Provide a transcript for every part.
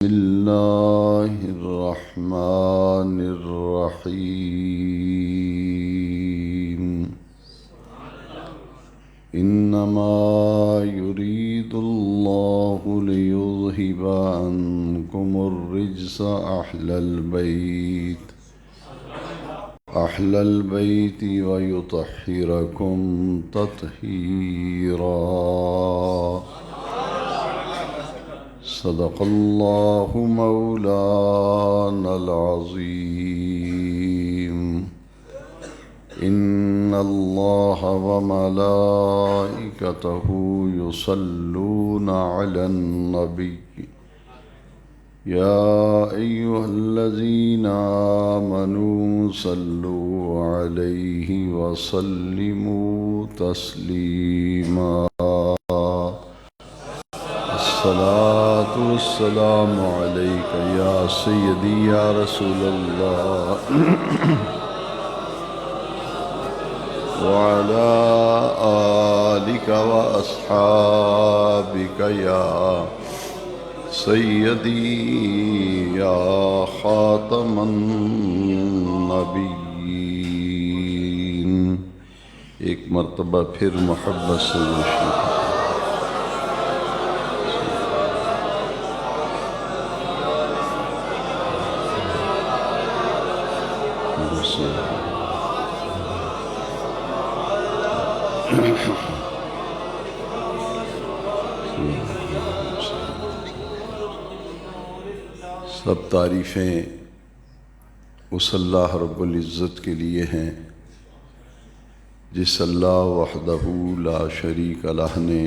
الله الرحمن الرحيم إنما يريد الله ليذهب عنكم الرجس أهل البيت ويطهركم تطهيرا صدق الله مولانا العظيم إن الله وملائكته يصلون على النبي يا أيها الذين آمنوا صلوا عليه وسلموا تسليما الصلاة والسلام عليك يا سيدي يا رسول الله وعلى آلك وأصحابك يا سیدی یا خاتم النبیین. ایک مرتبہ پھر محبت سے سب تعریفیں اس اللہ رب العزت کے لیے ہیں جس اللہ وحدہ لا شریک لہ نے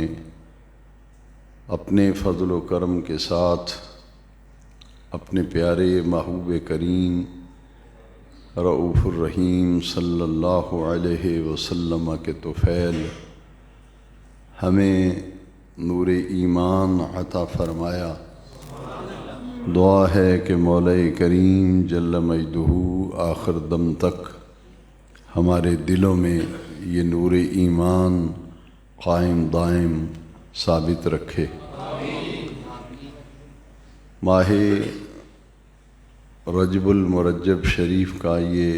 اپنے فضل و کرم کے ساتھ اپنے پیارے محبوب کریم رؤوف الرحیم صلی اللہ علیہ وسلم کے طفیل ہمیں نور ایمان عطا فرمایا. دعا ہے کہ مولا کریم جل مجدہ آخر دم تک ہمارے دلوں میں یہ نور ایمان قائم دائم ثابت رکھے. ماہ رجب المرجب شریف کا یہ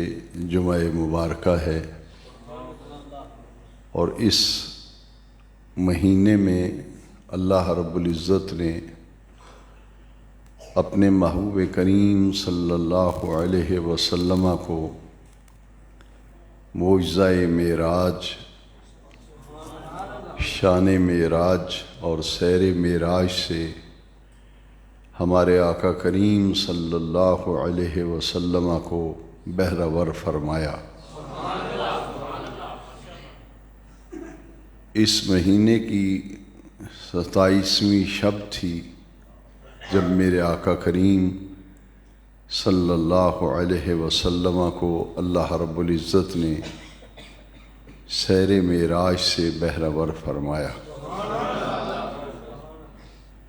جمعہ مبارکہ ہے اور اس مہینے میں اللہ رب العزت نے اپنے محبوب کریم صلی اللہ علیہ وسلم کو معجزہ معراج، شان معراج اور سیر معراج سے ہمارے آقا کریم صلی اللہ علیہ وسلم کو بہرور فرمایا. اس مہینے کی 27ویں شب تھی جب میرے آقا کریم صلی اللہ علیہ وسلم کو اللہ رب العزت نے سیر معراج سے بہرور فرمایا.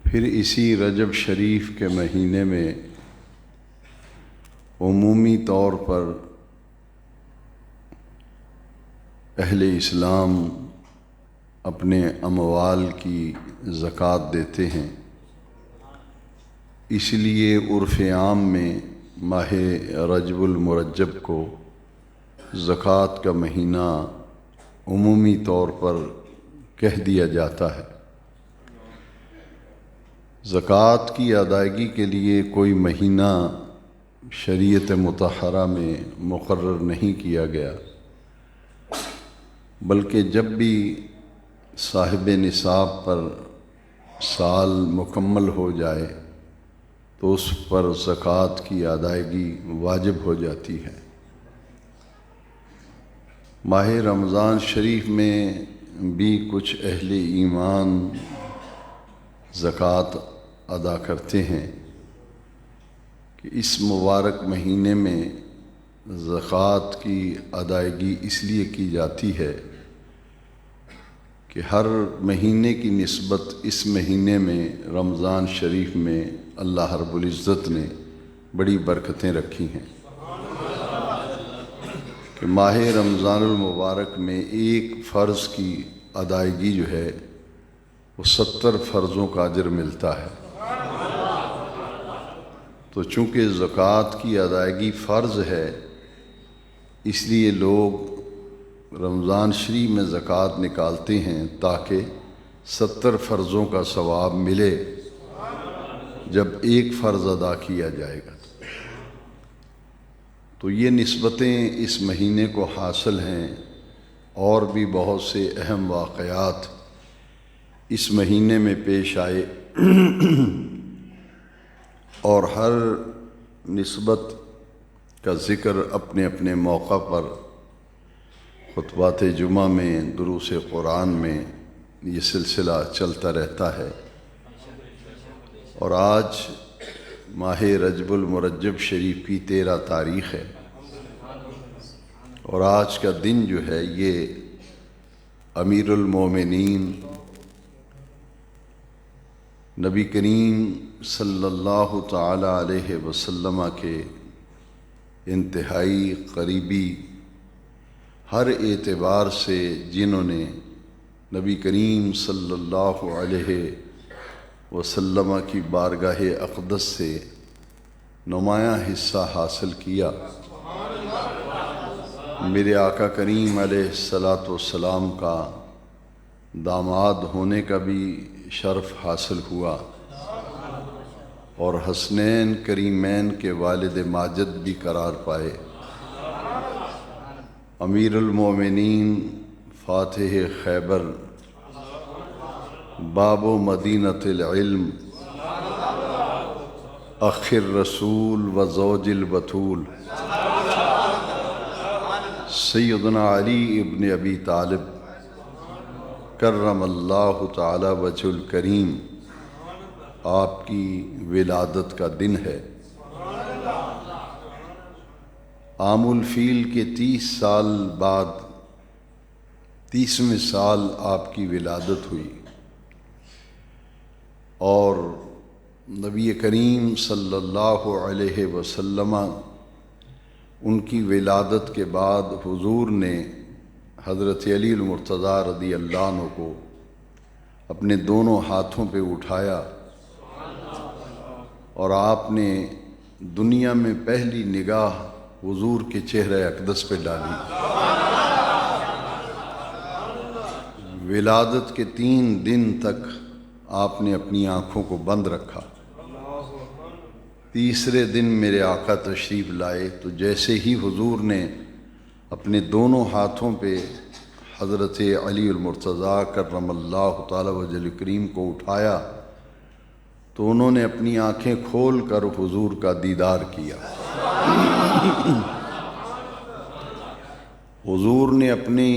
پھر اسی رجب شریف کے مہینے میں عمومی طور پر اہل اسلام اپنے اموال کی زکوٰۃ دیتے ہیں. اس لیے عرف عام میں ماہ رجب المرجب کو زکوٰۃ کا مہینہ عمومی طور پر کہہ دیا جاتا ہے. زکوٰۃ کی ادائیگی کے لیے کوئی مہینہ شریعت مطہرہ میں مقرر نہیں کیا گیا، بلکہ جب بھی صاحب نصاب پر سال مکمل ہو جائے تو اس پر زکوٰۃ کی ادائیگی واجب ہو جاتی ہے. ماہ رمضان شریف میں بھی کچھ اہل ایمان زکوٰۃ ادا کرتے ہیں کہ اس مبارک مہینے میں زکوٰۃ کی ادائیگی اس لیے کی جاتی ہے کہ ہر مہینے کی نسبت اس مہینے میں رمضان شریف میں اللہ رب العزت نے بڑی برکتیں رکھی ہیں کہ ماہ رمضان المبارک میں ایک فرض کی ادائیگی جو ہے وہ 70 فرضوں کا اجر ملتا ہے. تو چونکہ زکوٰۃ کی ادائیگی فرض ہے، اس لیے لوگ رمضان شریف میں زکوٰۃ نکالتے ہیں تاکہ 70 فرضوں کا ثواب ملے جب ایک فرض ادا کیا جائے گا۔ تو یہ نسبتیں اس مہینے کو حاصل ہیں، اور بھی بہت سے اہم واقعات اس مہینے میں پیش آئے، اور ہر نسبت کا ذکر اپنے اپنے موقع پر خطبات جمعہ میں، دروس قرآن میں یہ سلسلہ چلتا رہتا ہے۔ اور آج ماہ رجب المرجب شریف کی 13 تاریخ ہے، اور آج کا دن جو ہے یہ امیر المومنین نبی کریم صلی اللہ تعالی علیہ وسلم کے انتہائی قریبی، ہر اعتبار سے جنہوں نے نبی کریم صلی اللہ علیہ وسلم کی بارگاہ اقدس سے نمایاں حصہ حاصل کیا، میرے آقا کریم علیہ السلام کا داماد ہونے کا بھی شرف حاصل ہوا، اور حسنین کریمین کے والد ماجد بھی قرار پائے۔ امیر المومنین فاتح خیبر، باب مدینۃ العلم، اخ الرسول و زوج البتول، سیدنا علی ابن ابی طالب کرم اللہ تعالی وجہ الکریم، آپ کی ولادت کا دن ہے۔ عام الفیل کے 30 سال بعد 30ویں سال آپ کی ولادت ہوئی، اور نبی کریم صلی اللہ علیہ وسلم ان کی ولادت کے بعد حضور نے حضرت علی المرتضیٰ رضی اللہ عنہ کو اپنے دونوں ہاتھوں پہ اٹھایا، اور آپ نے دنیا میں پہلی نگاہ حضور کے چہرہ اقدس پہ ڈالی۔ ولادت کے 3 دن تک آپ نے اپنی آنکھوں کو بند رکھا۔ تیسرے دن میرے آقا تشریف لائے تو جیسے ہی حضور نے اپنے دونوں ہاتھوں پہ حضرت علی المرتضیٰ کرم اللہ تعالی وجہ الکریم کو اٹھایا تو انہوں نے اپنی آنکھیں کھول کر حضور کا دیدار کیا۔ حضور نے اپنی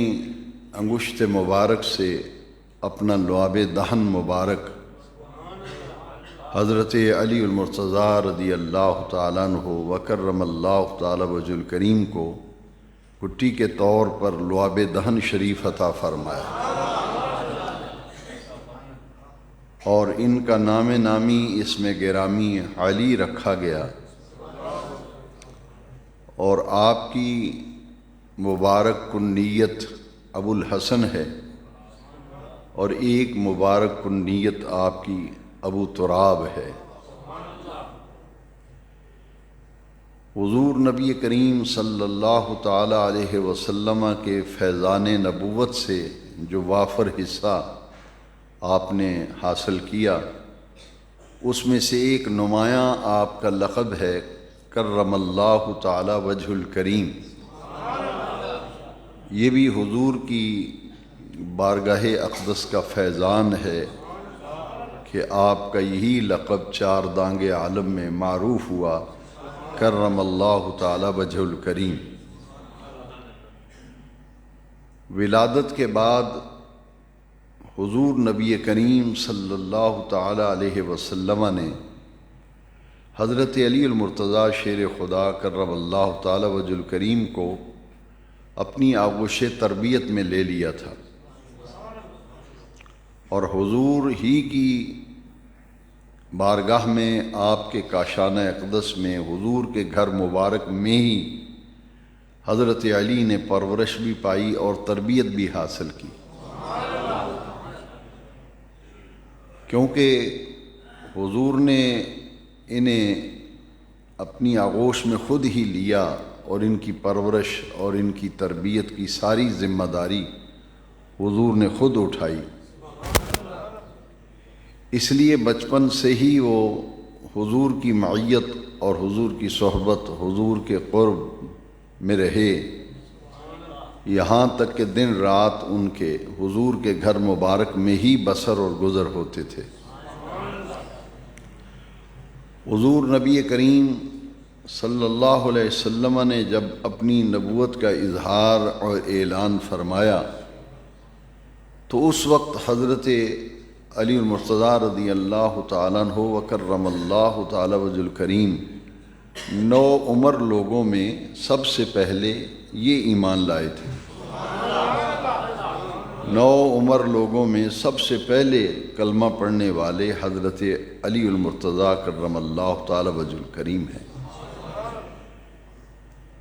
انگشت مبارک سے اپنا لعاب دہن مبارک حضرت علی المرتضیٰ رضی اللہ تعالیٰ عنہ وکرم اللہ تعالی وجہ الکریم کو گٹی کے طور پر لعاب دہن شریف عطا فرمایا، اور ان کا نام نامی اسم گرامی علی رکھا گیا، اور آپ کی مبارک کنیت ابو الحسن ہے، اور ایک مبارک کنیت آپ کی ابو تراب ہے۔ حضور نبی کریم صلی اللہ تعالی علیہ وسلم کے فیضان نبوت سے جو وافر حصہ آپ نے حاصل کیا، اس میں سے ایک نمایاں آپ کا لقب ہے کرم اللہ تعالی وجہ الکریم۔ یہ بھی حضور کی بارگاہ اقدس کا فیضان ہے کہ آپ کا یہی لقب 4 دانگ عالم میں معروف ہوا، کرم اللہ تعالی وجہ الکریم۔ ولادت کے بعد حضور نبی کریم صلی اللہ تعالی علیہ وسلم نے حضرت علی المرتضیٰ شیر خدا کرم اللہ تعالی وجہ الکریم کو اپنی آغوش تربیت میں لے لیا تھا، اور حضور ہی کی بارگاہ میں آپ کے کاشانہ اقدس میں حضور کے گھر مبارک میں ہی حضرت علی نے پرورش بھی پائی اور تربیت بھی حاصل کی، کیونکہ حضور نے انہیں اپنی آغوش میں خود ہی لیا اور ان کی پرورش اور ان کی تربیت کی ساری ذمہ داری حضور نے خود اٹھائی۔ اس لیے بچپن سے ہی وہ حضور کی معیت اور حضور کی صحبت، حضور کے قرب میں رہے، یہاں تک کہ دن رات ان کے حضور کے گھر مبارک میں ہی بسر اور گزر ہوتے تھے۔ حضور نبی کریم صلی اللہ علیہ وسلم نے جب اپنی نبوت کا اظہار اور اعلان فرمایا تو اس وقت حضرت علی المرتضیٰ رضی اللہ تعالیٰ عنہ وکرم اللہ تعالیٰ وجہ الکریم نو عمر لوگوں میں سب سے پہلے یہ ایمان لائے تھے۔ نو عمر لوگوں میں سب سے پہلے کلمہ پڑھنے والے حضرت علی المرتضیٰ کرم اللہ تعالیٰ وجہ الکریم ہیں۔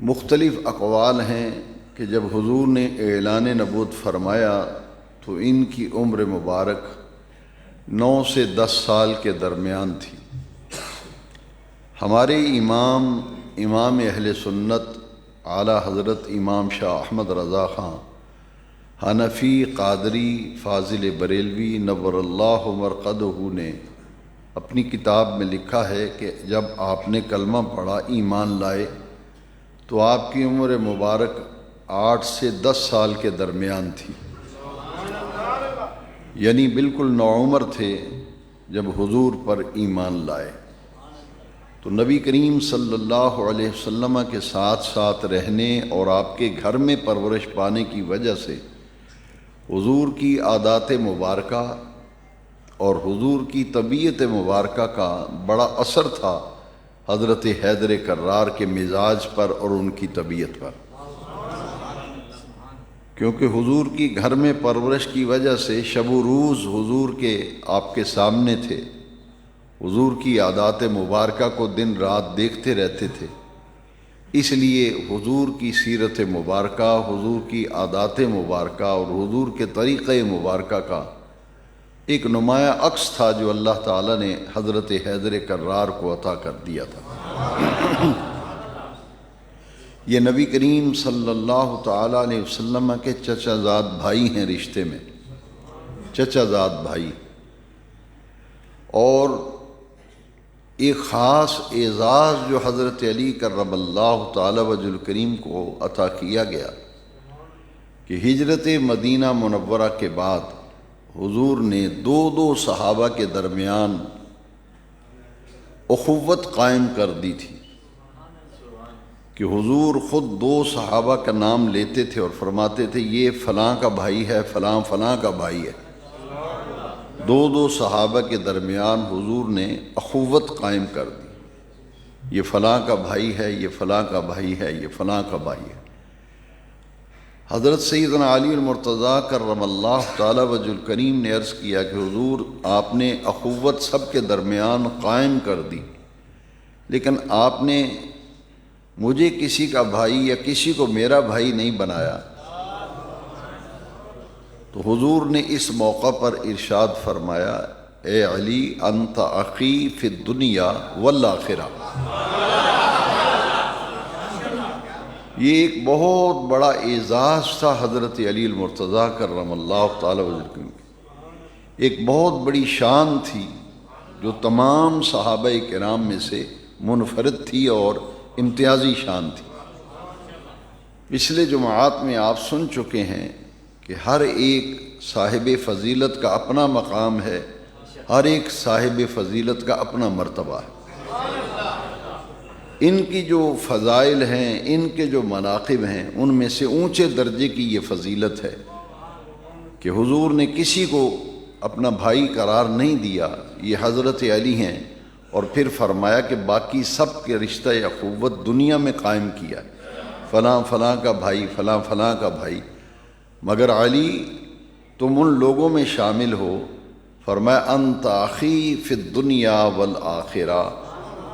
مختلف اقوال ہیں کہ جب حضور نے اعلان نبوت فرمایا تو ان کی عمر مبارک 9 سے 10 سال کے درمیان تھی۔ ہمارے امام اہل سنت اعلیٰ حضرت امام شاہ احمد رضا خان حنفی قادری فاضل بریلوی نور اللہ مرقدہ نے اپنی کتاب میں لکھا ہے کہ جب آپ نے کلمہ پڑھا، ایمان لائے، تو آپ کی عمر مبارک 8 سے 10 سال کے درمیان تھی، یعنی بالکل نوعمر تھے جب حضور پر ایمان لائے۔ تو نبی کریم صلی اللہ علیہ وسلم کے ساتھ ساتھ رہنے اور آپ کے گھر میں پرورش پانے کی وجہ سے حضور کی عادات مبارکہ اور حضور کی طبیعت مبارکہ کا بڑا اثر تھا حضرت حیدر کرار کے مزاج پر اور ان کی طبیعت پر، کیونکہ حضور کی گھر میں پرورش کی وجہ سے شب و روز حضور کے آپ کے سامنے تھے، حضور کی عادات مبارکہ کو دن رات دیکھتے رہتے تھے، اس لیے حضور کی سیرت مبارکہ، حضور کی عادات مبارکہ اور حضور کے طریقہ مبارکہ کا ایک نمایاں عکس تھا جو اللہ تعالیٰ نے حضرت حیدر کرار کو عطا کر دیا تھا۔ یہ نبی کریم صلی اللہ تعالیٰ علیہ وسلم کے چچا زاد بھائی ہیں، رشتے میں چچا زاد بھائی، اور ایک خاص اعزاز جو حضرت علی کرم اللہ تعالیٰ وجہ الکریم کو عطا کیا گیا کہ ہجرت مدینہ منورہ کے بعد حضور نے دو صحابہ کے درمیان اخوت قائم کر دی تھی کہ حضور خود 2 صحابہ کا نام لیتے تھے اور فرماتے تھے یہ فلاں کا بھائی ہے، فلاں فلاں کا بھائی ہے۔ 2 صحابہ کے درمیان حضور نے اخوت قائم کر دی، یہ فلاں کا بھائی ہے، یہ فلاں کا بھائی ہے، یہ فلاں کا بھائی ہے۔ حضرت سیدنا علی المرتضیٰ کرم اللہ تعالیٰ وجہ الکریم نے عرض کیا کہ حضور آپ نے اخوت سب کے درمیان قائم کر دی، لیکن آپ نے مجھے کسی کا بھائی یا کسی کو میرا بھائی نہیں بنایا۔ تو حضور نے اس موقع پر ارشاد فرمایا، اے علی انت اخی فی الدنیا والآخرہ۔ یہ ایک بہت بڑا اعزاز تھا حضرت علی المرتضیٰ کرم اللہ تعالیٰ وجہ الکریم کی، ایک بہت بڑی شان تھی جو تمام صحابہ کرام میں سے منفرد تھی اور امتیازی شان تھی۔ پچھلے جمعات میں آپ سن چکے ہیں کہ ہر ایک صاحب فضیلت کا اپنا مقام ہے، ہر ایک صاحب فضیلت کا اپنا مرتبہ ہے۔ ان کی جو فضائل ہیں، ان کے جو مناقب ہیں، ان میں سے اونچے درجے کی یہ فضیلت ہے کہ حضور نے کسی کو اپنا بھائی قرار نہیں دیا، یہ حضرت علی ہیں، اور پھر فرمایا کہ باقی سب کے رشتہ اخوت دنیا میں قائم کیا، فلاں فلاں کا بھائی، فلاں فلاں کا بھائی، مگر علی تم ان لوگوں میں شامل ہو۔ فرمایا انت اخی فی الدنیا والآخرہ،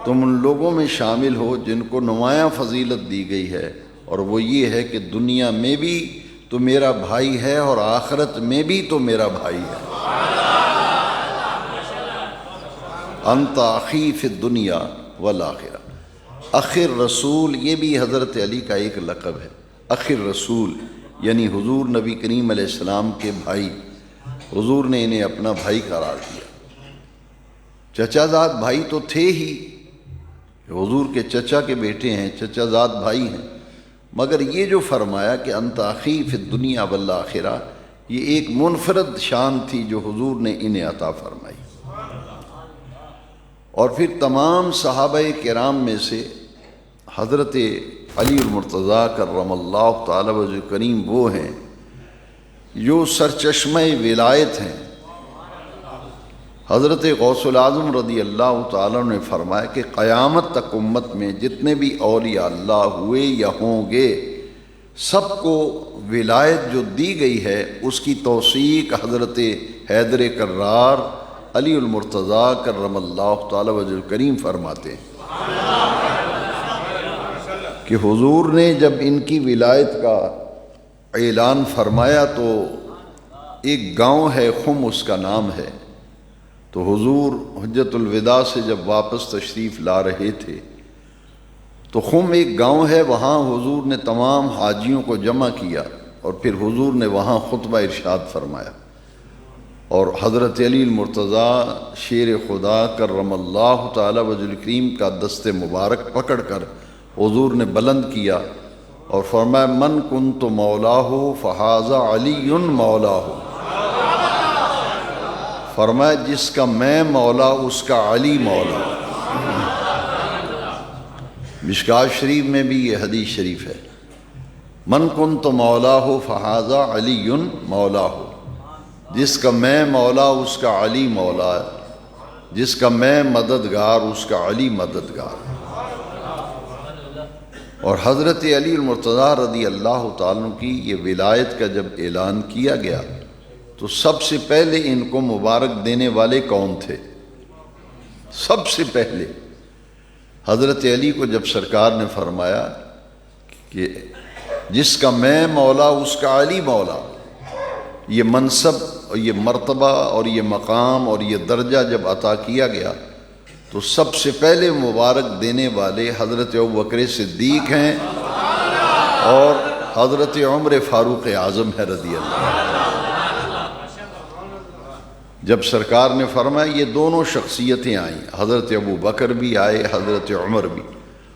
تم ان لوگوں میں شامل ہو جن کو نمایاں فضیلت دی گئی ہے، اور وہ یہ ہے کہ دنیا میں بھی تو میرا بھائی ہے اور آخرت میں بھی تو میرا بھائی ہے۔ انت اخی فی الدنیا والآخرہ۔ اخر رسول یہ بھی حضرت علی کا ایک لقب ہے۔ اخر رسول یعنی حضور نبی کریم علیہ السلام کے بھائی، حضور نے انہیں اپنا بھائی قرار دیا۔ چچا زاد بھائی تو تھے ہی، حضور کے چچا کے بیٹے ہیں، چچا زاد بھائی ہیں، مگر یہ جو فرمایا کہ انت اخی فی الدنیا والآخرہ، یہ ایک منفرد شان تھی جو حضور نے انہیں عطا فرمائی۔ اور پھر تمام صحابہ کرام میں سے حضرت علی المرتضیٰ کرم اللہ تعالی وجہ کریم وہ ہیں جو سرچشمہ ولایت ہیں۔ حضرت غوث العظم رضی اللہ تعالیٰ نے فرمایا کہ قیامت تک امت میں جتنے بھی اولیاء اللہ ہوئے یا ہوں گے، سب کو ولایت جو دی گئی ہے اس کی توثیق حضرت حیدر کرار علی المرتضیٰ کرم اللہ تعالی وجہ کریم فرماتے ہیں کہ حضور نے جب ان کی ولایت کا اعلان فرمایا تو ایک گاؤں ہے خم اس کا نام ہے، تو حضور حجت الوداع سے جب واپس تشریف لا رہے تھے تو خم ایک گاؤں ہے، وہاں حضور نے تمام حاجیوں کو جمع کیا اور پھر حضور نے وہاں خطبہ ارشاد فرمایا، اور حضرت علی المرتضیٰ شیر خدا کرم اللہ تعالی وجہ کریم کا دست مبارک پکڑ کر حضور نے بلند کیا اور فرمایا من کنت مولاہ فہذا علی مولاہ، فرمایا جس کا میں مولا اس کا علی مولا۔ مشکوٰۃ شریف میں بھی یہ حدیث شریف ہے، من کنت مولاہ فہذا علی مولاہ، جس کا میں مولا اس کا علی مولا، جس کا میں مددگار اس کا علی مددگار۔ اور حضرت علی المرتضیٰ رضی اللہ تعالیٰ کی یہ ولایت کا جب اعلان کیا گیا تو سب سے پہلے ان کو مبارک دینے والے کون تھے؟ سب سے پہلے حضرت علی کو جب سرکار نے فرمایا کہ جس کا میں مولا اس کا علی مولا، یہ منصب اور یہ مرتبہ اور یہ مقام اور یہ درجہ جب عطا کیا گیا تو سب سے پہلے مبارک دینے والے حضرت ابوبکر صدیق ہیں اور حضرت عمر فاروق اعظم ہے رضی اللہ۔ جب سرکار نے فرمایا یہ دونوں شخصیتیں آئیں، حضرت ابوبکر بھی آئے، حضرت عمر بھی،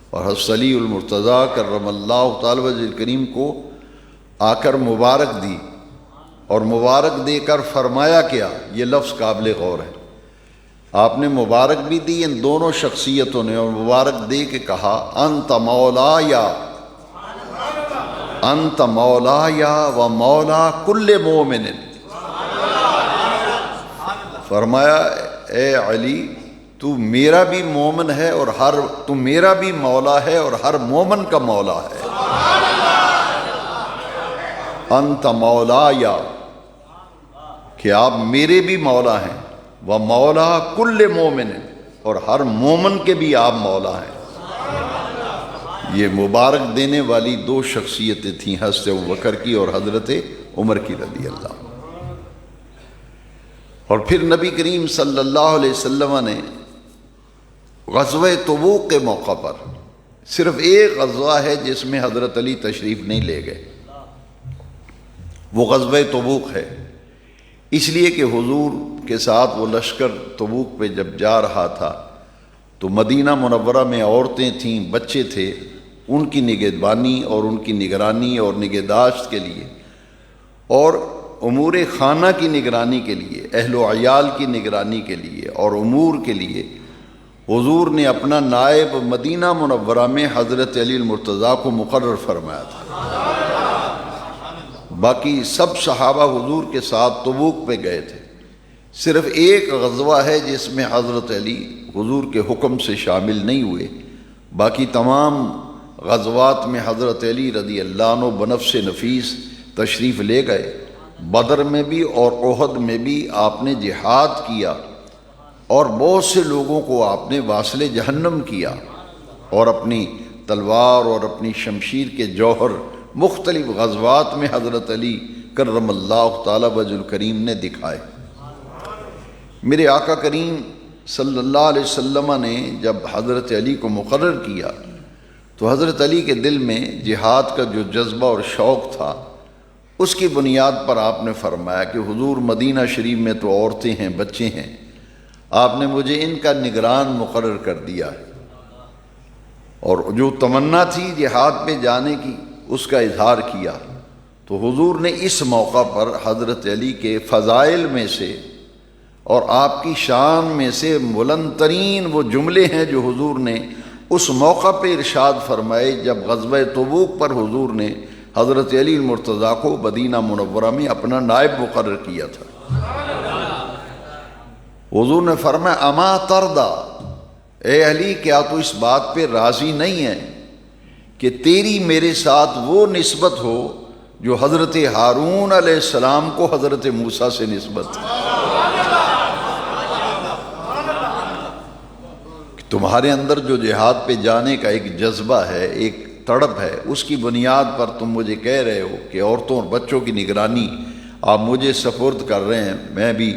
اور حضرت علی المرتضیٰ کرم اللہ تعالی وجہ کریم کو آ کر مبارک دی، اور مبارک دے کر فرمایا کیا، یہ لفظ قابل غور ہے۔ آپ نے مبارک بھی دی ان دونوں شخصیتوں نے، اور مبارک دے کے کہا انت مولایا، انت مولایا و مولا کل مومن، فرمایا اے علی تو میرا بھی مومن ہے اور تو میرا بھی مولا ہے اور ہر مومن کا مولا ہے۔ انت مولایا کہ آپ میرے بھی مولا ہیں، و مولا کل مومن، اور ہر مومن کے بھی آپ مولا ہیں۔ یہ مبارک دینے والی دو شخصیتیں تھیں، حضرت ابوبکر کی اور حضرت عمر کی رضی اللہ۔ اور پھر نبی کریم صلی اللہ علیہ وسلم نے غزوہ تبوک کے موقع پر، صرف ایک غزوہ ہے جس میں حضرت علی تشریف نہیں لے گئے، وہ غزوہ تبوک ہے، اس لیے کہ حضور کے ساتھ وہ لشکر تبوک پہ جب جا رہا تھا تو مدینہ منورہ میں عورتیں تھیں، بچے تھے، ان کی نگہبانی اور ان کی نگرانی اور نگہداشت کے لیے اور امور خانہ کی نگرانی کے لیے، اہل و عیال کی نگرانی کے لیے اور امور کے لیے حضور نے اپنا نائب مدینہ منورہ میں حضرت علی المرتضیٰ کو مقرر فرمایا تھا۔ باقی سب صحابہ حضور کے ساتھ تبوک پہ گئے تھے، صرف ایک غزوہ ہے جس میں حضرت علی حضور کے حکم سے شامل نہیں ہوئے، باقی تمام غزوات میں حضرت علی رضی اللہ عنہ بنفس نفیس تشریف لے گئے۔ بدر میں بھی اور احد میں بھی آپ نے جہاد کیا اور بہت سے لوگوں کو آپ نے واصل جہنم کیا، اور اپنی تلوار اور اپنی شمشیر کے جوہر مختلف غزوات میں حضرت علی کرم اللہ تعالی وجہ الکریم نے دکھائے۔ میرے آقا کریم صلی اللہ علیہ وسلم نے جب حضرت علی کو مقرر کیا تو حضرت علی کے دل میں جہاد کا جو جذبہ اور شوق تھا، اس کی بنیاد پر آپ نے فرمایا کہ حضور مدینہ شریف میں تو عورتیں ہیں، بچے ہیں، آپ نے مجھے ان کا نگران مقرر کر دیا ہے۔ اور جو تمنا تھی جہاد پہ جانے کی، اس کا اظہار کیا۔ تو حضور نے اس موقع پر حضرت علی کے فضائل میں سے اور آپ کی شان میں سے بلند ترین وہ جملے ہیں جو حضور نے اس موقع پہ ارشاد فرمائے جب غزوہ تبوک پر حضور نے حضرت علی المرتضیٰ کو مدینہ منورہ میں اپنا نائب مقرر کیا تھا۔ حضور نے فرمایا اما تردا، اے علی کیا تو اس بات پہ راضی نہیں ہے کہ تیری میرے ساتھ وہ نسبت ہو جو حضرت ہارون علیہ السلام کو حضرت موسیٰ سے نسبت ہے؟ تمہارے اندر جو جہاد پہ جانے کا ایک جذبہ ہے، ایک تڑپ ہے، اس کی بنیاد پر تم مجھے کہہ رہے ہو کہ عورتوں اور بچوں کی نگرانی آپ مجھے سپرد کر رہے ہیں، میں بھی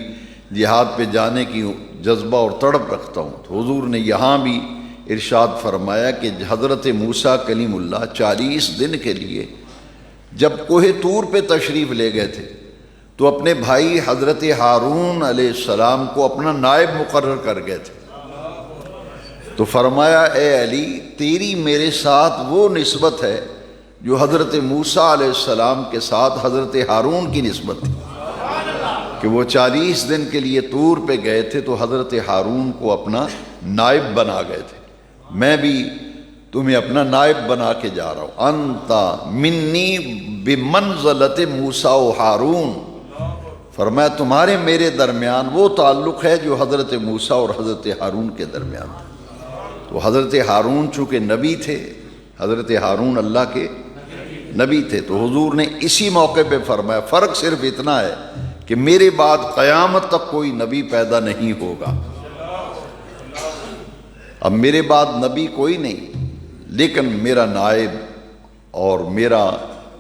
جہاد پہ جانے کی جذبہ اور تڑپ رکھتا ہوں۔ تو حضور نے یہاں بھی ارشاد فرمایا کہ حضرت موسیٰ کلیم اللہ 40 دن کے لیے جب کوہ طور پہ تشریف لے گئے تھے تو اپنے بھائی حضرت ہارون علیہ السلام کو اپنا نائب مقرر کر گئے تھے۔ تو فرمایا اے علی تیری میرے ساتھ وہ نسبت ہے جو حضرت موسیٰ علیہ السلام کے ساتھ حضرت ہارون کی نسبت تھی، کہ وہ 40 دن کے لیے طور پہ گئے تھے تو حضرت ہارون کو اپنا نائب بنا گئے تھے۔ میں بھی تمہیں اپنا نائب بنا کے جا رہا ہوں۔ انتا منی بمنزلت موسیٰ و ہارون، فرمایا تمہارے میرے درمیان وہ تعلق ہے جو حضرت موسیٰ اور حضرت ہارون کے درمیان تھا۔ تو حضرت ہارون چونکہ نبی تھے، حضرت ہارون اللہ کے نبی تھے، تو حضور نے اسی موقع پہ فرمایا فرق صرف اتنا ہے کہ میرے بعد قیامت تک کوئی نبی پیدا نہیں ہوگا۔ اب میرے بعد نبی کوئی نہیں، لیکن میرا نائب اور میرا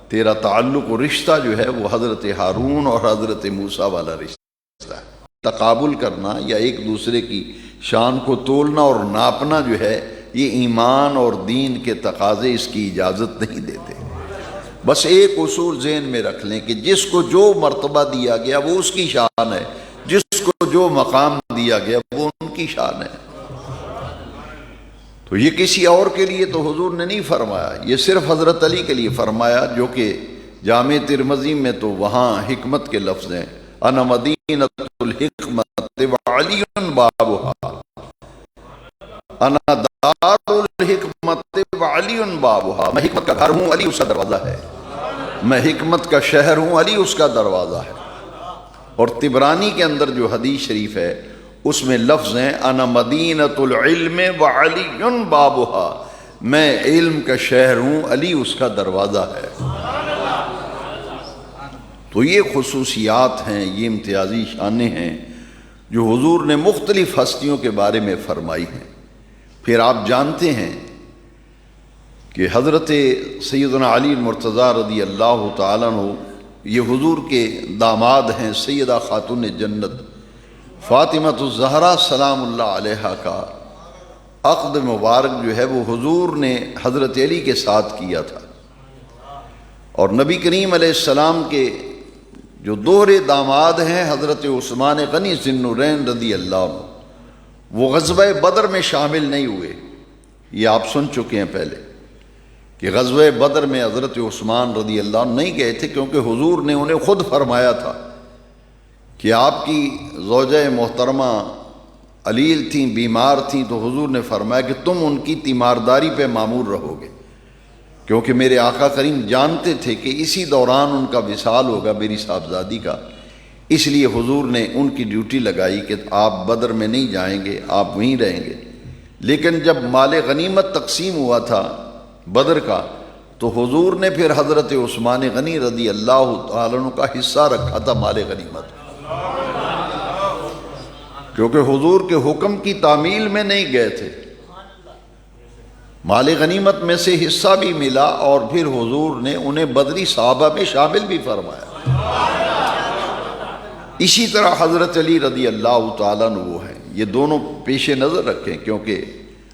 تیرا تعلق و رشتہ جو ہے وہ حضرت ہارون اور حضرت موسیٰ والا رشتہ ہے۔ تقابل کرنا یا ایک دوسرے کی شان کو تولنا اور ناپنا جو ہے، یہ ایمان اور دین کے تقاضے اس کی اجازت نہیں دیتے۔ بس ایک اصول ذہن میں رکھ لیں کہ جس کو جو مرتبہ دیا گیا وہ اس کی شان ہے، جس کو جو مقام دیا گیا وہ ان کی شان ہے۔ تو یہ کسی اور کے لیے تو حضور نے نہیں فرمایا، یہ صرف حضرت علی کے لیے فرمایا، جو کہ جامع ترمذی میں تو وہاں حکمت کے لفظ ہیں، انا مدینۃ الحکمت وعلی بابھا، انا دار الحکمت وعلی بابھا، میں حکمت کا گھر ہوں، علی اس کا دروازہ ہے، میں حکمت کا شہر ہوں، علی اس کا دروازہ ہے۔ اور طبرانی کے اندر جو حدیث شریف ہے اس میں لفظ ہیں انا مدینۃ العلم وعلی بابھا، میں علم کا شہر ہوں، علی اس کا دروازہ ہے۔ تو یہ خصوصیات ہیں، یہ امتیازی شانیں ہیں جو حضور نے مختلف ہستیوں کے بارے میں فرمائی ہیں۔ پھر آپ جانتے ہیں کہ حضرت سیدنا علی المرتضیٰ رضی اللہ تعالیٰ عنہ یہ حضور کے داماد ہیں، سیدہ خاتون جنت فاطمۃ الزہرا سلام اللہ علیہا کا عقد مبارک جو ہے وہ حضور نے حضرت علی کے ساتھ کیا تھا۔ اور نبی کریم علیہ السلام کے جو دوہرے داماد ہیں حضرت عثمان غنی ذی النورین رضی اللہ عنہ، وہ غزوہ بدر میں شامل نہیں ہوئے۔ یہ آپ سن چکے ہیں پہلے کہ غزوہ بدر میں حضرت عثمان رضی اللہ عنہ نہیں گئے تھے، کیونکہ حضور نے انہیں خود فرمایا تھا کہ آپ کی زوجہ محترمہ علیل تھیں، بیمار تھیں، تو حضور نے فرمایا کہ تم ان کی تیمارداری پہ مامور رہو گے، کیونکہ میرے آقا کریم جانتے تھے کہ اسی دوران ان کا وصال ہوگا میری صاحبزادی کا، اس لیے حضور نے ان کی ڈیوٹی لگائی کہ آپ بدر میں نہیں جائیں گے، آپ وہیں رہیں گے۔ لیکن جب مال غنیمت تقسیم ہوا تھا بدر کا، تو حضور نے پھر حضرت عثمان غنی رضی اللہ تعالیٰ عنہ کا حصہ رکھا تھا مال غنیمت، کیونکہ حضور کے حکم کی تعمیل میں نہیں گئے تھے۔ مال غنیمت میں سے حصہ بھی ملا اور پھر حضور نے انہیں بدری صحابہ میں شامل بھی فرمایا۔ اسی طرح حضرت علی رضی اللہ تعالیٰ عنہ وہ ہیں، یہ دونوں پیش نظر رکھیں، کیونکہ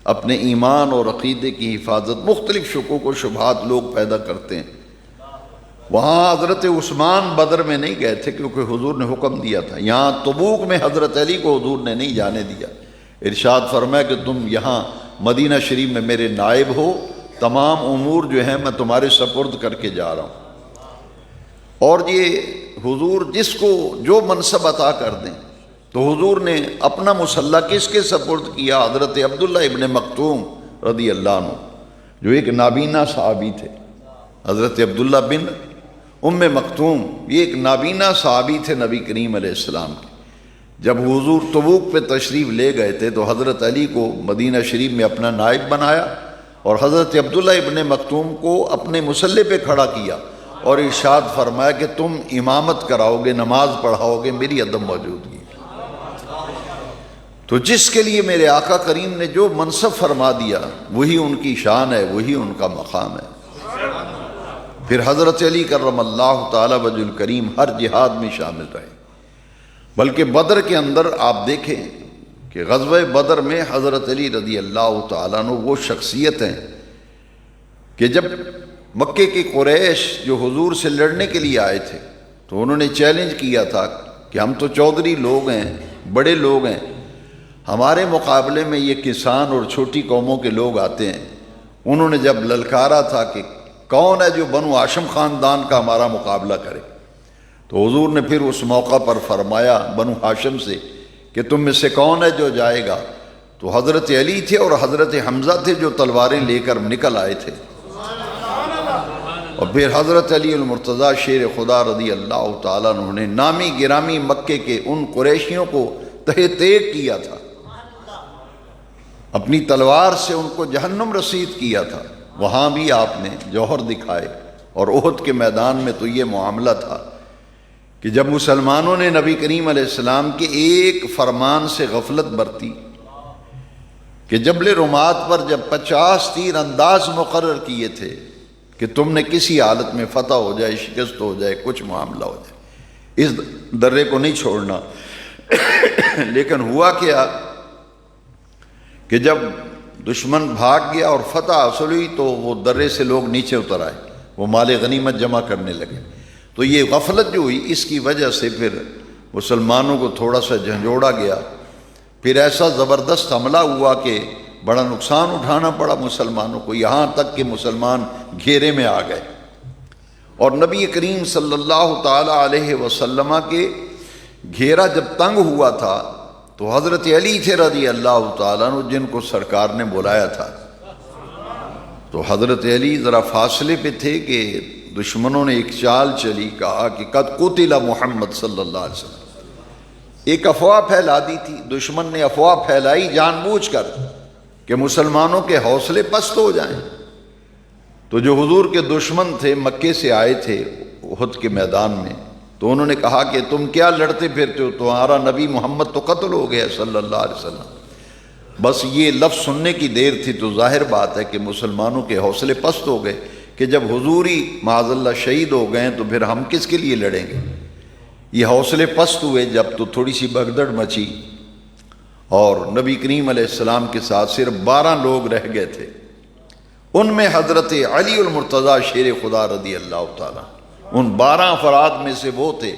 اپنے ایمان اور عقیدے کی حفاظت، مختلف شکوک و شبہات لوگ پیدا کرتے ہیں۔ وہاں حضرت عثمان بدر میں نہیں گئے تھے کیونکہ حضور نے حکم دیا تھا، یہاں تبوک میں حضرت علی کو حضور نے نہیں جانے دیا، ارشاد فرمایا کہ تم یہاں مدینہ شریف میں میرے نائب ہو، تمام امور جو ہیں میں تمہارے سپرد کر کے جا رہا ہوں۔ اور یہ حضور جس کو جو منصب عطا کر دیں، تو حضور نے اپنا مسلح کس کے سپرد کیا؟ حضرت عبداللہ ابن مکتوم رضی اللہ عنہ، جو ایک نابینا صحابی تھے۔ حضرت عبداللہ بن ام مکتوم یہ ایک نابینا صحابی تھے نبی کریم علیہ السلام کے۔ جب حضور تبوک پہ تشریف لے گئے تھے تو حضرت علی کو مدینہ شریف میں اپنا نائب بنایا اور حضرت عبداللہ ابن مکتوم کو اپنے مسلح پہ کھڑا کیا اور ارشاد فرمایا کہ تم امامت کراؤ گے، نماز پڑھاؤ گے میری عدم موجودگی۔ تو جس کے لیے میرے آقا کریم نے جو منصب فرما دیا وہی ان کی شان ہے، وہی ان کا مقام ہے۔ پھر حضرت علی کرم اللہ تعالی وجہ الکریم ہر جہاد میں شامل رہے، بلکہ بدر کے اندر آپ دیکھیں کہ غزوہ بدر میں حضرت علی رضی اللہ تعالیٰ عنہ وہ شخصیت ہیں کہ جب مکے کی قریش جو حضور سے لڑنے کے لیے آئے تھے تو انہوں نے چیلنج کیا تھا کہ ہم تو چودھری لوگ ہیں، بڑے لوگ ہیں، ہمارے مقابلے میں یہ کسان اور چھوٹی قوموں کے لوگ آتے ہیں۔ انہوں نے جب للکارا تھا کہ کون ہے جو بنو ہاشم خاندان کا ہمارا مقابلہ کرے، تو حضور نے پھر اس موقع پر فرمایا بنو ہاشم سے کہ تم میں سے کون ہے جو جائے گا؟ تو حضرت علی تھے اور حضرت حمزہ تھے جو تلواریں لے کر نکل آئے تھے۔ اور پھر حضرت علی المرتضیٰ شیر خدا رضی اللہ تعالیٰ عنہ نے نامی گرامی مکے کے ان قریشیوں کو تہہ تیغ کیا تھا، اپنی تلوار سے ان کو جہنم رسید کیا تھا۔ وہاں بھی آپ نے جوہر دکھائے، اور احد کے میدان میں تو یہ معاملہ تھا کہ جب مسلمانوں نے نبی کریم علیہ السلام کے ایک فرمان سے غفلت برتی کہ جبل رمات پر جب 50 تیر انداز مقرر کیے تھے کہ تم نے کسی حالت میں فتح ہو جائے، شکست ہو جائے، کچھ معاملہ ہو جائے، اس درے کو نہیں چھوڑنا۔ لیکن ہوا کیا کہ جب دشمن بھاگ گیا اور فتح حاصل ہوئی تو وہ درے سے لوگ نیچے اتر آئے، وہ مال غنیمت جمع کرنے لگے۔ تو یہ غفلت جو ہوئی اس کی وجہ سے پھر مسلمانوں کو تھوڑا سا جھنجھوڑا گیا، پھر ایسا زبردست حملہ ہوا کہ بڑا نقصان اٹھانا پڑا مسلمانوں کو، یہاں تک کہ مسلمان گھیرے میں آ گئے۔ اور نبی کریم صلی اللہ تعالی علیہ وسلم کے گھیرا جب تنگ ہوا تھا تو حضرت علی تھے رضی اللہ تعالیٰ عنہ جن کو سرکار نے بلایا تھا، تو حضرت علی ذرا فاصلے پہ تھے کہ دشمنوں نے ایک چال چلی، کہا کہ قد قتل محمد صلی اللہ علیہ وسلم، ایک افواہ پھیلا دی تھی، دشمن نے افواہ پھیلائی جان بوجھ کر کہ مسلمانوں کے حوصلے پست ہو جائیں۔ تو جو حضور کے دشمن تھے مکے سے آئے تھے احد کے میدان میں، تو انہوں نے کہا کہ تم کیا لڑتے پھرتے ہو، تمہارا نبی محمد تو قتل ہو گیا صلی اللہ علیہ وسلم۔ بس یہ لفظ سننے کی دیر تھی تو ظاہر بات ہے کہ مسلمانوں کے حوصلے پست ہو گئے کہ جب حضور ہی معاذ اللہ شہید ہو گئے تو پھر ہم کس کے لیے لڑیں گے۔ یہ حوصلے پست ہوئے جب تو تھوڑی سی بھگدڑ مچی اور نبی کریم علیہ السلام کے ساتھ صرف 12 لوگ رہ گئے تھے، ان میں حضرت علی المرتضیٰ شیر خدا رضی اللہ تعالیٰ، ان 12 افراد میں سے وہ تھے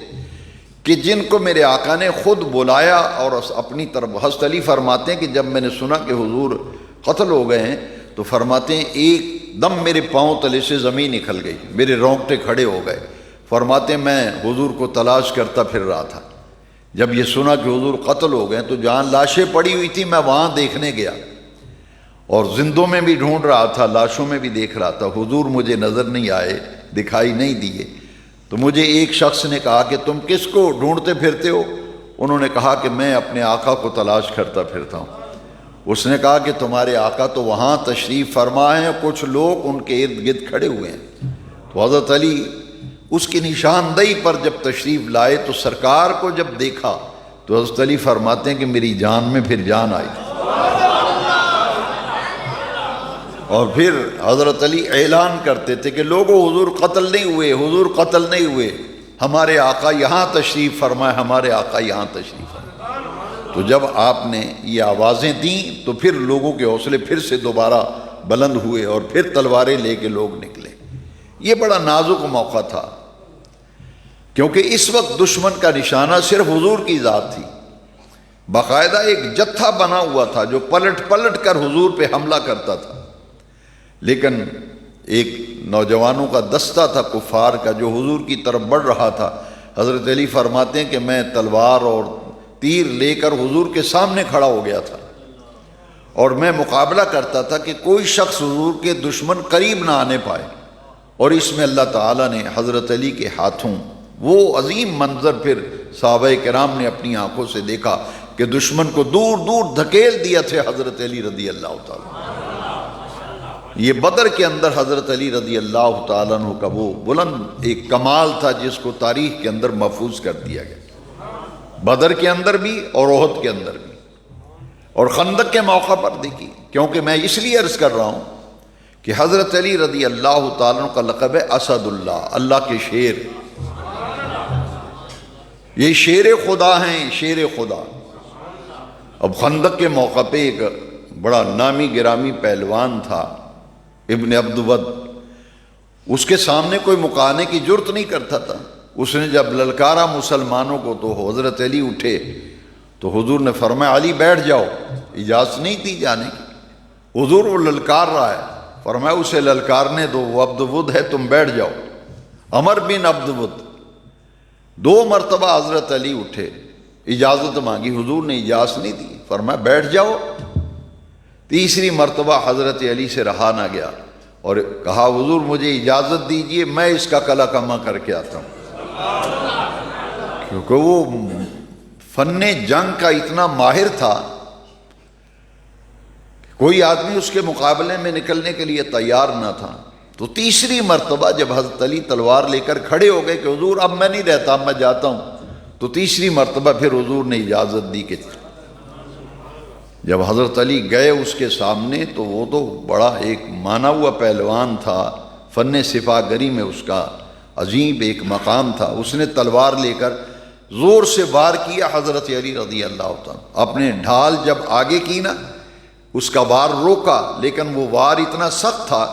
کہ جن کو میرے آقا نے خود بلایا اور اپنی طرف۔ حضرت علی فرماتے ہیں کہ جب میں نے سنا کہ حضور قتل ہو گئے ہیں تو فرماتے ہیں ایک دم میرے پاؤں تلے سے زمین نکل گئی، میرے رونگٹے کھڑے ہو گئے۔ فرماتے ہیں میں حضور کو تلاش کرتا پھر رہا تھا، جب یہ سنا کہ حضور قتل ہو گئے تو جہاں لاشیں پڑی ہوئی تھی میں وہاں دیکھنے گیا اور زندوں میں بھی ڈھونڈ رہا تھا، لاشوں میں بھی دیکھ رہا تھا، حضور مجھے نظر نہیں آئے، دکھائی نہیں دیے۔ تو مجھے ایک شخص نے کہا کہ تم کس کو ڈھونڈتے پھرتے ہو؟ انہوں نے کہا کہ میں اپنے آقا کو تلاش کرتا پھرتا ہوں۔ اس نے کہا کہ تمہارے آقا تو وہاں تشریف فرما ہیں، کچھ لوگ ان کے ارد گرد کھڑے ہوئے ہیں۔ تو حضرت علی اس کی نشاندہی پر جب تشریف لائے تو سرکار کو جب دیکھا تو حضرت علی فرماتے ہیں کہ میری جان میں پھر جان آئی، اور پھر حضرت علی اعلان کرتے تھے کہ لوگوں حضور قتل نہیں ہوئے، حضور قتل نہیں ہوئے، ہمارے آقا یہاں تشریف فرمائے، ہمارے آقا یہاں تشریف فرمائے۔ تو جب آپ نے یہ آوازیں دیں تو پھر لوگوں کے حوصلے پھر سے دوبارہ بلند ہوئے اور پھر تلواریں لے کے لوگ نکلے۔ یہ بڑا نازک موقع تھا، کیونکہ اس وقت دشمن کا نشانہ صرف حضور کی ذات تھی۔ باقاعدہ ایک جتھا بنا ہوا تھا جو پلٹ پلٹ کر حضور پہ حملہ کرتا تھا، لیکن ایک نوجوانوں کا دستہ تھا کفار کا جو حضور کی طرف بڑھ رہا تھا۔ حضرت علی فرماتے ہیں کہ میں تلوار اور تیر لے کر حضور کے سامنے کھڑا ہو گیا تھا اور میں مقابلہ کرتا تھا کہ کوئی شخص حضور کے دشمن قریب نہ آنے پائے، اور اس میں اللہ تعالیٰ نے حضرت علی کے ہاتھوں وہ عظیم منظر پھر صحابہ کرام نے اپنی آنکھوں سے دیکھا کہ دشمن کو دور دور دھکیل دیا تھے حضرت علی رضی اللہ تعالیٰ۔ یہ بدر کے اندر حضرت علی رضی اللہ تعالیٰ عنہ کا وہ بلند ایک کمال تھا جس کو تاریخ کے اندر محفوظ کر دیا گیا، بدر کے اندر بھی اور احد کے اندر بھی، اور خندق کے موقع پر دیکھی۔ کیونکہ میں اس لیے عرض کر رہا ہوں کہ حضرت علی رضی اللہ تعالیٰ عنہ کا لقب ہے اسد اللہ، اللہ کے شیر۔ یہ شیر خدا ہیں، شیر خدا۔ اب خندق کے موقع پہ ایک بڑا نامی گرامی پہلوان تھا ابن عبد ود، اس کے سامنے کوئی مقابلے کی جرت نہیں کرتا تھا۔ اس نے جب للکارا مسلمانوں کو تو حضرت علی اٹھے تو حضور نے فرمایا علی بیٹھ جاؤ، اجازت نہیں دی جانے کی۔ حضور وہ للکار رہا ہے، فرمایا اسے للکارنے دو، وہ عبد ود ہے، تم بیٹھ جاؤ۔ عمر بن عبد ود 2 مرتبہ حضرت علی اٹھے، اجازت مانگی، حضور نے اجازت نہیں دی، فرمایا بیٹھ جاؤ۔ تیسری مرتبہ حضرت علی سے رہا نہ گیا اور کہا حضور مجھے اجازت دیجئے، میں اس کا کلا کما کر کے آتا ہوں۔ کیونکہ وہ فن جنگ کا اتنا ماہر تھا، کوئی آدمی اس کے مقابلے میں نکلنے کے لیے تیار نہ تھا۔ تو تیسری مرتبہ جب حضرت علی تلوار لے کر کھڑے ہو گئے کہ حضور اب میں نہیں رہتا، اب میں جاتا ہوں، تو تیسری مرتبہ پھر حضور نے اجازت دی کہ جب حضرت علی گئے اس کے سامنے تو وہ تو بڑا ایک مانا ہوا پہلوان تھا، فن سپاہ گری میں اس کا عظیم ایک مقام تھا۔ اس نے تلوار لے کر زور سے وار کیا حضرت علی رضی اللہ تعالیٰ، اپنے ڈھال جب آگے کی نا اس کا وار روکا، لیکن وہ وار اتنا سخت تھا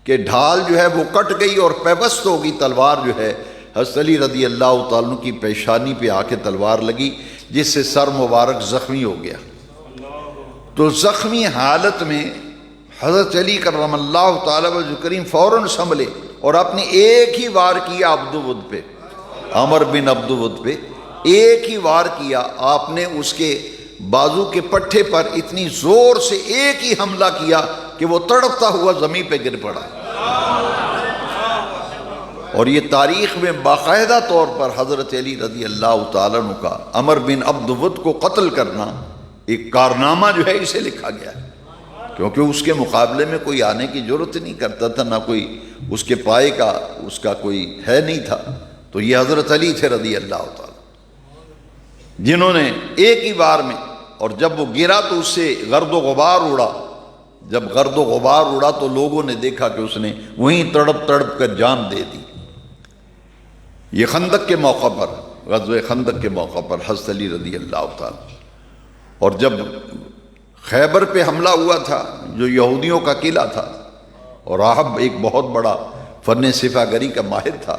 کہ ڈھال جو ہے وہ کٹ گئی اور پیوست ہو گئی، تلوار جو ہے حضرت علی رضی اللہ تعالیٰ کی پیشانی پہ آ کے تلوار لگی، جس سے سر مبارک زخمی ہو گیا۔ تو زخمی حالت میں حضرت علی کرم اللہ تعالیٰ وجہ کریم فوراً سنبھلے اور اپنے ایک ہی وار کیا عبد ود پہ، عمر بن عبد ود پہ ایک ہی وار کیا۔ آپ نے اس کے بازو کے پٹھے پر اتنی زور سے ایک ہی حملہ کیا کہ وہ تڑپتا ہوا زمین پہ گر پڑا۔ اور یہ تاریخ میں باقاعدہ طور پر حضرت علی رضی اللہ تعالیٰ عنہ کا عمر بن عبد ود کو قتل کرنا ایک کارنامہ جو ہے اسے لکھا گیا ہے، کیونکہ اس کے مقابلے میں کوئی آنے کی ضرورت نہیں کرتا تھا، نہ کوئی اس کے پائے کا اس کا کوئی ہے نہیں تھا۔ تو یہ حضرت علی تھے رضی اللہ تعالیٰ، جنہوں نے ایک ہی بار میں، اور جب وہ گرا تو اس سے گرد و غبار اڑا۔ جب گرد و غبار اڑا تو لوگوں نے دیکھا کہ اس نے وہیں تڑپ تڑپ کر جان دے دی۔ یہ خندق کے موقع پر، غزوہ خندق کے موقع پر حضرت علی رضی اللہ تعالیٰ، اور جب خیبر پہ حملہ ہوا تھا جو یہودیوں کا قلعہ تھا، اور راہب ایک بہت بڑا فن سپاہ گری کا ماہر تھا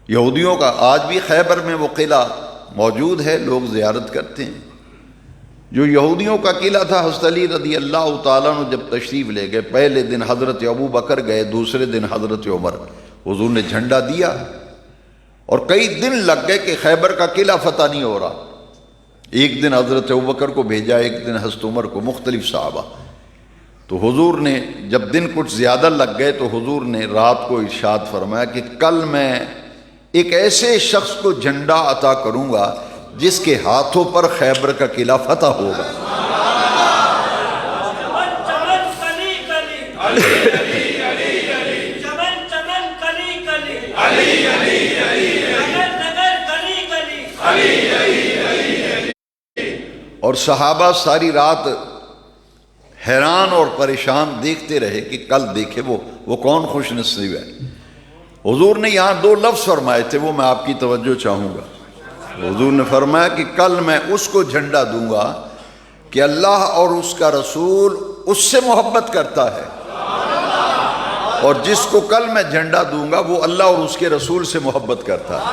یہودیوں کا، آج بھی خیبر میں وہ قلعہ موجود ہے، لوگ زیارت کرتے ہیں۔ جو یہودیوں کا قلعہ تھا، حضرت علی رضی اللہ تعالیٰ عنہ جب تشریف لے گئے، پہلے دن حضرت ابو بکر گئے، دوسرے دن حضرت عمر، حضور نے جھنڈا دیا اور کئی دن لگ گئے کہ خیبر کا قلعہ فتح نہیں ہو رہا۔ ایک دن حضرت ابوبکر کو بھیجا، ایک دن حضرت عمر کو، مختلف صحابہ۔ تو حضور نے جب دن کچھ زیادہ لگ گئے تو حضور نے رات کو ارشاد فرمایا کہ کل میں ایک ایسے شخص کو جھنڈا عطا کروں گا جس کے ہاتھوں پر خیبر کا قلعہ فتح ہوگا۔ اور صحابہ ساری رات حیران اور پریشان دیکھتے رہے کہ کل دیکھے وہ کون خوش نصیب ہے۔ حضور نے یہاں 2 لفظ فرمائے تھے، وہ میں آپ کی توجہ چاہوں گا۔ حضور نے فرمایا کہ کل میں اس کو جھنڈا دوں گا کہ اللہ اور اس کا رسول اس سے محبت کرتا ہے، اور جس کو کل میں جھنڈا دوں گا وہ اللہ اور اس کے رسول سے محبت کرتا ہے۔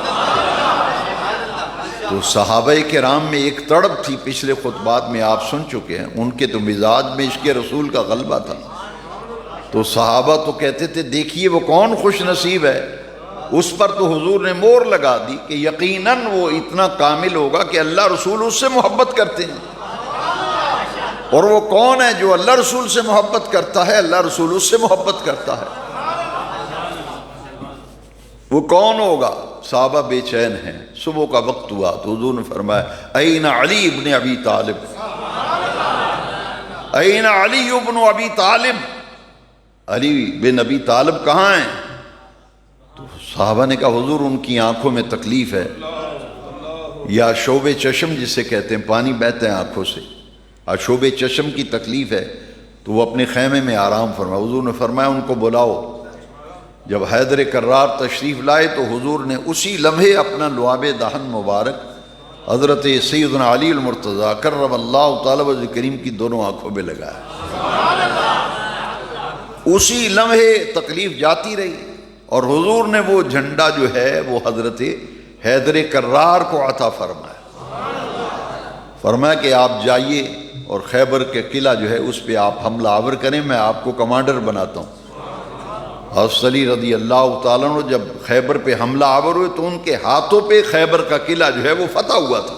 تو صحابہ کرام میں ایک تڑپ تھی، پچھلے خطبات میں آپ سن چکے ہیں، ان کے تو مزاج میں عشق رسول کا غلبہ تھا۔ تو صحابہ تو کہتے تھے دیکھیے وہ کون خوش نصیب ہے، اس پر تو حضور نے مور لگا دی کہ یقیناً وہ اتنا کامل ہوگا کہ اللہ رسول اس سے محبت کرتے ہیں۔ اور وہ کون ہے جو اللہ رسول سے محبت کرتا ہے؟ اللہ رسول اس سے محبت کرتا ہے۔ وہ کون ہوگا؟ صحابہ بے چین ہیں۔ صبح کا وقت ہوا تو حضور نے فرمایا این علی ابن ابی طالب، این علی ابن ابی طالب، علی بن ابی طالب کہاں ہیں؟ تو صحابہ نے کہا حضور ان کی آنکھوں میں تکلیف ہے، یا شوب چشم جسے کہتے ہیں، پانی بہتے ہیں آنکھوں سے، اور شوب چشم کی تکلیف ہے، تو وہ اپنے خیمے میں آرام فرمایا۔ حضور نے فرمایا ان کو بلاؤ۔ جب حیدر کرار تشریف لائے تو حضور نے اسی لمحے اپنا لعاب دہن مبارک حضرت سیدنا علی المرتضیٰ کرم اللہ تعالی وجہ کریم کی دونوں آنکھوں میں لگایا۔ اسی لمحے تکلیف جاتی رہی، اور حضور نے وہ جھنڈا جو ہے وہ حضرت حیدر کرار کو عطا فرمایا کہ آپ جائیے اور خیبر کے قلعہ جو ہے اس پہ آپ حملہ آور کریں، میں آپ کو کمانڈر بناتا ہوں۔ حضرت علی رضی اللہ تعالیٰ عنہ جب خیبر پہ حملہ آور ہوئے تو ان کے ہاتھوں پہ خیبر کا قلعہ جو ہے وہ فتح ہوا تھا۔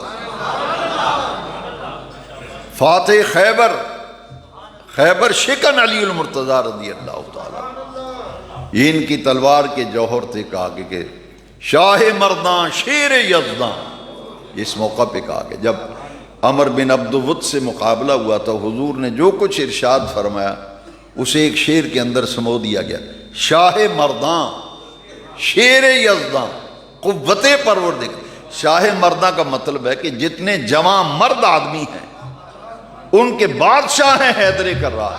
فاتح خیبر، خیبر شکن علی المرتضیٰ رضی اللہ تعالیٰ عنہ۔ یہ ان کی تلوار کے جوہر تھے، کہا کہ شاہ مرداں شیر یزداں، اس موقع پہ کہا کہ جب عمر بن عبد ود سے مقابلہ ہوا تو حضور نے جو کچھ ارشاد فرمایا اسے ایک شعر کے اندر سمو دیا گیا، شاہ مرداں شیر یزداں قوت پروردگار۔ شاہ مرداں کا مطلب ہے کہ جتنے جوان مرد آدمی ہیں ان کے بادشاہ ہیں حیدر کرار۔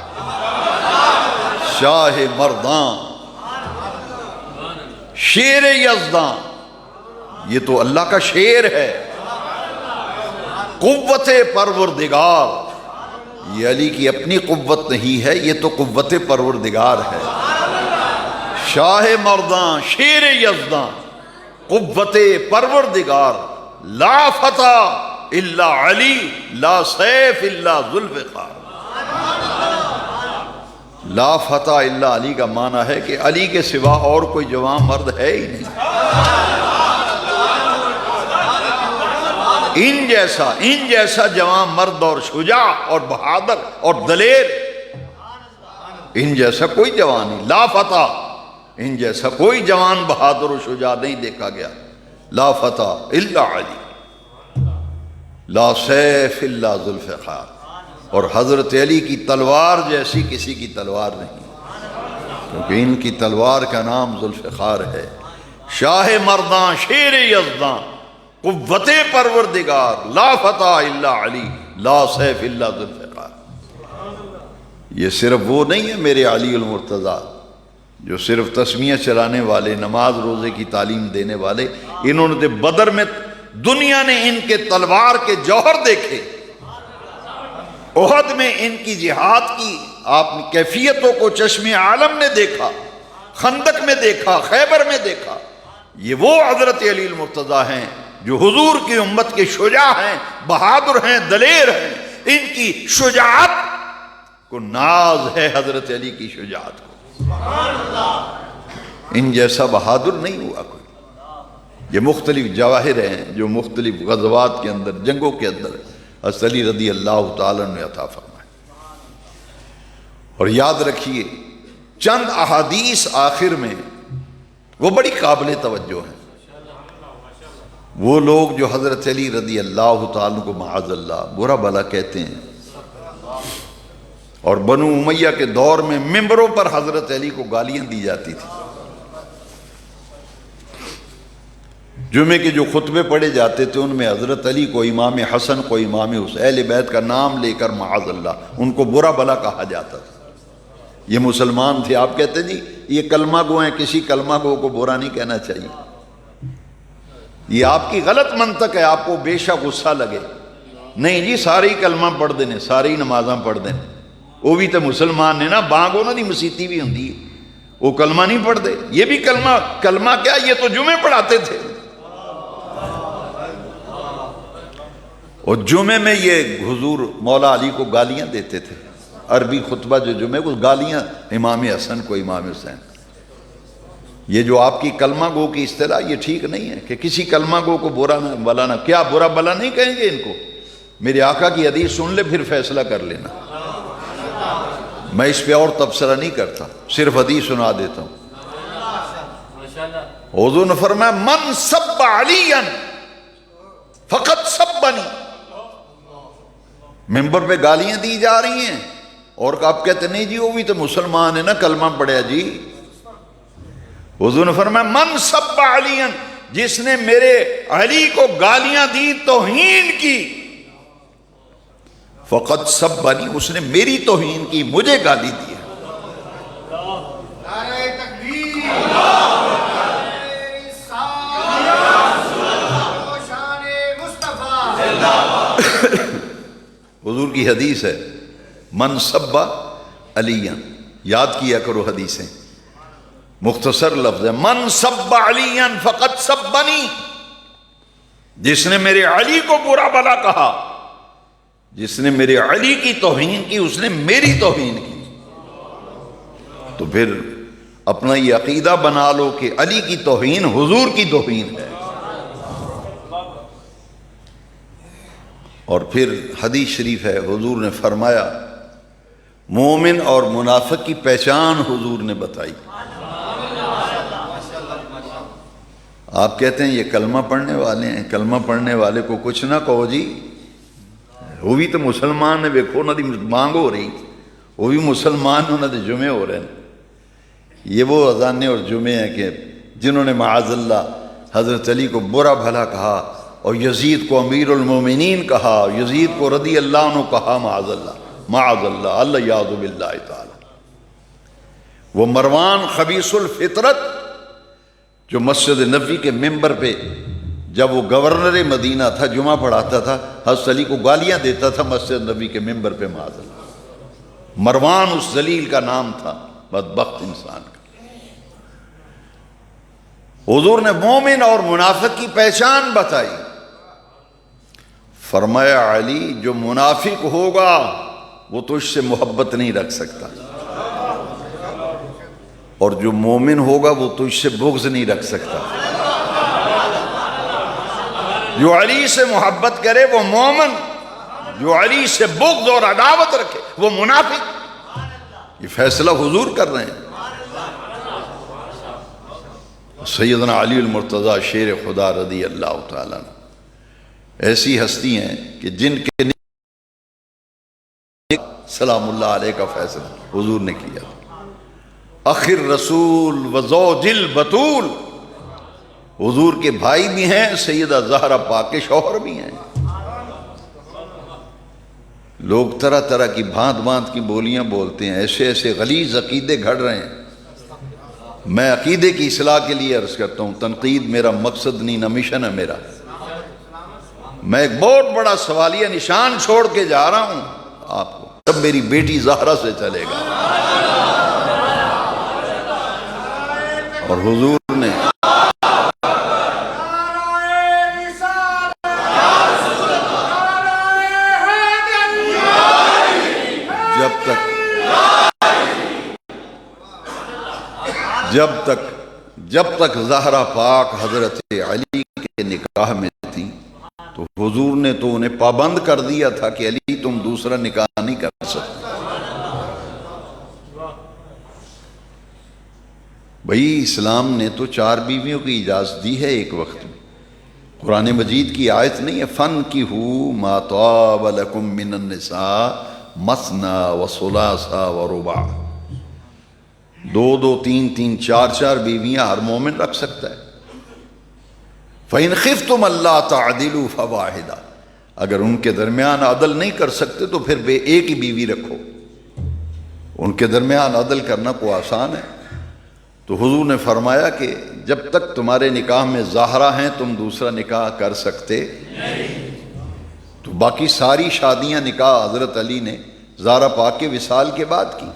شاہ مرداں شیر یزداں، یہ تو اللہ کا شعر ہے۔ قوت پروردگار، یہ علی کی اپنی قوت نہیں ہے، یہ تو قوت پروردگار ہے۔ شاہ مرداں شیر یزداں قوت پروردگار، لا فتح الا علی لا سیف الا ذوالفقار۔ لا فتح الا علی کا معنی ہے کہ علی کے سوا اور کوئی جوان مرد ہے ہی نہیں۔ ان جیسا جوان مرد اور شجاع اور بہادر اور دلیر، ان جیسا کوئی جوان نہیں۔ لا فتح، ان جیسا کوئی جوان بہادر و شجاع نہیں دیکھا گیا۔ لا فتح الا علی لا سیف الا ذوالفقار، اور حضرت علی کی تلوار جیسی کسی کی تلوار نہیں، کیونکہ ان کی تلوار کا نام ذوالفقار ہے۔ شاہ مرداں شیر یزداں قوت پروردگار، لا فتح الا علی لا سیف الا ذوالفقار۔ یہ صرف وہ نہیں ہے میرے علی المرتضیٰ جو صرف تسمیہ چلانے والے، نماز روزے کی تعلیم دینے والے، انہوں نے بدر میں دنیا نے ان کے تلوار کے جوہر دیکھے، احد میں ان کی جہاد کی آپ نے کیفیتوں کو چشم عالم نے دیکھا، خندق میں دیکھا، خیبر میں دیکھا۔ یہ وہ حضرت علی المرتضیٰ ہیں جو حضور کی امت کے شجاع ہیں، بہادر ہیں، دلیر ہیں۔ ان کی شجاعت کو ناز ہے حضرت علی کی شجاعت کو۔ ان جیسا بہادر نہیں ہوا کوئی۔ یہ مختلف جواہر ہیں جو مختلف غزوات کے اندر، جنگوں کے اندر حضرت علی رضی اللہ تعالیٰ نے عطا فرمائے۔ اور یاد رکھیے چند احادیث آخر میں وہ بڑی قابل توجہ ہیں۔ وہ لوگ جو حضرت علی رضی اللہ تعالیٰ کو معاذ اللہ برا بھلا کہتے ہیں، اور بنو امیہ کے دور میں ممبروں پر حضرت علی کو گالیاں دی جاتی تھی، جمعے کے جو خطبے پڑھے جاتے تھے ان میں حضرت علی کو امام حسن کو امام حسین اہل بیت کا نام لے کر معاذ اللہ ان کو برا بھلا کہا جاتا تھا۔ یہ مسلمان تھے، آپ کہتے جی یہ کلمہ گو ہیں، کسی کلمہ گو کو برا نہیں کہنا چاہیے۔ یہ آپ کی غلط منطق ہے، آپ کو بے شک غصہ لگے، نہیں جی سارے ہی کلمہ پڑھ دینے، سارے ہی نمازاں پڑھ دینے، وہ بھی تو مسلمان نے نا، بانگ انہوں دی مسیتی بھی ہوندی ہے، وہ کلمہ نہیں پڑھ دے، یہ بھی کلمہ کیا، یہ تو جمعے پڑھاتے تھے، اور جمعے میں یہ حضور مولا علی کو گالیاں دیتے تھے، عربی خطبہ جو جمعے کو گالیاں، امام حسن کو، امام حسین۔ یہ جو آپ کی کلمہ گو کی اصطلاح یہ ٹھیک نہیں ہے کہ کسی کلمہ گو کو برا نہ بلا نہ، کیا برا بلا نہیں کہیں گے ان کو؟ میرے آقا کی حدیث سن لے پھر فیصلہ کر لینا، میں اس پہ اور تبصرہ نہیں کرتا، صرف حدیث سنا دیتا ہوں۔ حضور نے فرمایا من سب علیاً فقط سبنی، ممبر پہ گالیاں دی جا رہی ہیں اور آپ کہتے نہیں جی وہ بھی تو مسلمان ہے نا، کلمہ پڑھیا جی۔ حضور نے فرمایا من سب علیاً، جس نے میرے علی کو گالیاں دی، توہین کی، فقط سبنی، اس نے میری توہین کی، مجھے گالی دی ہے۔ حضور کی حدیث ہے من سب علیاً، یاد کیا کرو حدیثیں، مختصر لفظ ہے، من سب علیاً فقط سبنی، جس نے میرے علی کو برا بلا کہا، جس نے میرے علی کی توہین کی، اس نے میری توہین کی۔ تو پھر اپنا یہ عقیدہ بنا لو کہ علی کی توہین حضور کی توہین ہے۔ اور پھر حدیث شریف ہے، حضور نے فرمایا مومن اور منافق کی پہچان حضور نے بتائی۔ آپ کہتے ہیں یہ کلمہ پڑھنے والے ہیں، کلمہ پڑھنے والے کو کچھ نہ کہو جی، وہ بھی تو مسلمان ہے، ویکھو انہوں دی مانگ ہو رہی، وہ بھی مسلمان، انہوں دے جمعے ہو رہے ہیں۔ یہ وہ اذانیں اور جمعے ہیں کہ جنہوں نے معاذ اللہ حضرت علی کو برا بھلا کہا اور یزید کو امیر المومنین کہا، یزید کو رضی اللہ عنہ کہا، معاذ اللہ اللہ یعوذ باللہ تعالی۔ وہ مروان خبیث الفطرت جو مسجد نبوی کے ممبر پہ جب وہ گورنر مدینہ تھا، جمعہ پڑھاتا تھا، حضرت علی کو گالیاں دیتا تھا مسجد نبوی کے ممبر پہ، معاذ اللہ۔ مروان اس ذلیل کا نام تھا، بدبخت انسان کا۔ حضور نے مومن اور منافق کی پہچان بتائی، فرمایا علی جو منافق ہوگا وہ تو اس سے محبت نہیں رکھ سکتا، اور جو مومن ہوگا وہ تو اس سے بغض نہیں رکھ سکتا۔ جو علی سے محبت کرے وہ مومن، جو علی سے بغض اور عداوت رکھے وہ منافق۔ یہ فیصلہ حضور کر رہے ہیں۔ سیدنا علی المرتضیٰ شیر خدا رضی اللہ تعالیٰ عنہ ایسی ہستی ہیں کہ جن کے سلام اللہ علیہ کا فیصلہ حضور نے کیا۔ اخر رسول و زوج البتول، حضور کے بھائی بھی ہیں، سیدہ زہرا پاک کے شوہر بھی ہیں۔ لوگ طرح طرح کی بھانت بھانت کی بولیاں بولتے ہیں، ایسے ایسے غلیظ عقیدے گھڑ رہے ہیں۔ میں عقیدے کی اصلاح کے لیے عرض کرتا ہوں، تنقید میرا مقصد نہیں، نہ مشن ہے میرا۔ میں ایک بہت بڑا سوالیہ نشان چھوڑ کے جا رہا ہوں آپ کو، تب میری بیٹی زہرا سے چلے گا۔ اور حضور نے جب تک زہرا پاک حضرت علی کے نکاح میں تھی تو حضور نے تو انہیں پابند کر دیا تھا کہ علی تم دوسرا نکاح نہیں کر سکتے۔ بھئی اسلام نے تو 4 بیویوں کی اجازت دی ہے ایک وقت میں، قرآن مجید کی آیت نہیں ہے فَانْكِحُوا مَا طَابَ لَكُم مِّنَ النِّسَاءِ مَثْنَىٰ وَثُلَاثَ وَرُبَاعَ، 2 3 3 4 بیویاں ہر مومن رکھ سکتا ہے۔ فَإِنْ خِفْتُمْ أَلَّا تَعْدِلُوا فَوَاحِدًا، اگر ان کے درمیان عدل نہیں کر سکتے تو پھر ایک ہی بیوی رکھو۔ ان کے درمیان عدل کرنا کو آسان ہے، تو حضور نے فرمایا کہ جب تک تمہارے نکاح میں زہرا ہیں تم دوسرا نکاح کر سکتے تو باقی ساری شادیاں نکاح حضرت علی نے زہرا پاک کے وصال کے بعد کی.